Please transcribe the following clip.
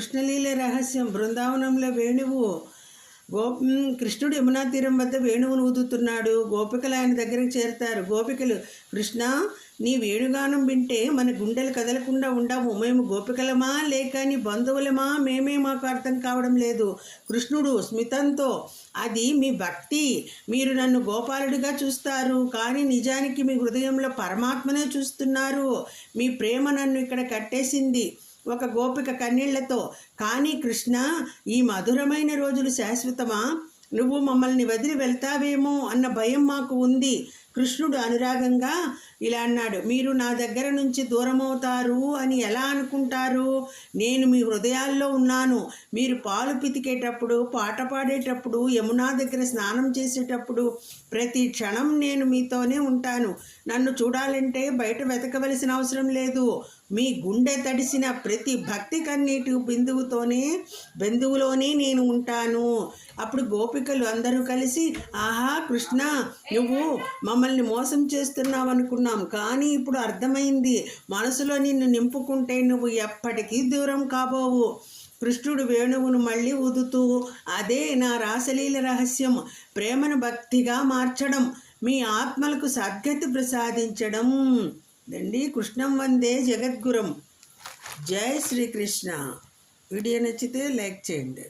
కృష్ణలీల రహస్యం. బృందావనంలో వేణువు కృష్ణుడు యమునా తీరం వద్ద వేణువును ఊదుతున్నాడు. గోపికలు ఆయన దగ్గరికి చేరుతారు. గోపికలు, కృష్ణ, నీ వేణుగానం వింటే మన గుండెలు కదలకుండా ఉండవు. మేము గోపికలమా లేక నీ బంధువులమా? మాకు అర్థం కావడం లేదు. కృష్ణుడు స్మితంతో, అది మీ భక్తి. మీరు నన్ను గోపాలుడిగా చూస్తారు, కానీ నిజానికి మీ హృదయంలో పరమాత్మనే చూస్తున్నారు. మీ ప్రేమ నన్ను ఇక్కడ కట్టేసింది ఒక గోపిక కన్నీళ్లతో. కానీ కృష్ణ, ఈ మధురమైన రోజులు శాశ్వతమా? నువ్వు మమ్మల్ని వదిలి వెళ్తావేమో అన్న భయం మాకు ఉంది. కృష్ణుడు అనురాగంగా ఇలా అన్నాడు, మీరు నా దగ్గర నుంచి దూరమవుతారు అని ఎలా అనుకుంటారు? నేను మీ హృదయాల్లో ఉన్నాను. మీరు పాలు పితికేటప్పుడు, పాట పాడేటప్పుడు, యమునా దగ్గర స్నానం చేసేటప్పుడు ప్రతి క్షణం నేను మీతోనే ఉంటాను. నన్ను చూడాలంటే బయట వెతకవలసిన అవసరం లేదు. మీ గుండె తడిసిన ప్రతి భక్తి కన్నీటి బిందువులోనే నేను ఉంటాను. అప్పుడు గోపికలు అందరూ కలిసి, ఆహా కృష్ణ, నువ్వు మమ్మల్ని మోసం చేస్తున్నావు అనుకున్నాం, కానీ ఇప్పుడు అర్థమైంది. మనసులో నిన్ను నింపుకుంటే నువ్వు ఎప్పటికీ దూరం కాబోవు. కృష్ణుడు వేణువును మళ్ళీ ఊదుతూ, అదే నా రాసలీల రహస్యం. ప్రేమను భక్తిగా మార్చడం, మీ ఆత్మలకు సద్గతి ప్రసాదించడం. దండి కృష్ణం వందే జగద్గురం. జై శ్రీకృష్ణ. వీడియో నచ్చితే లైక్ చేయండి.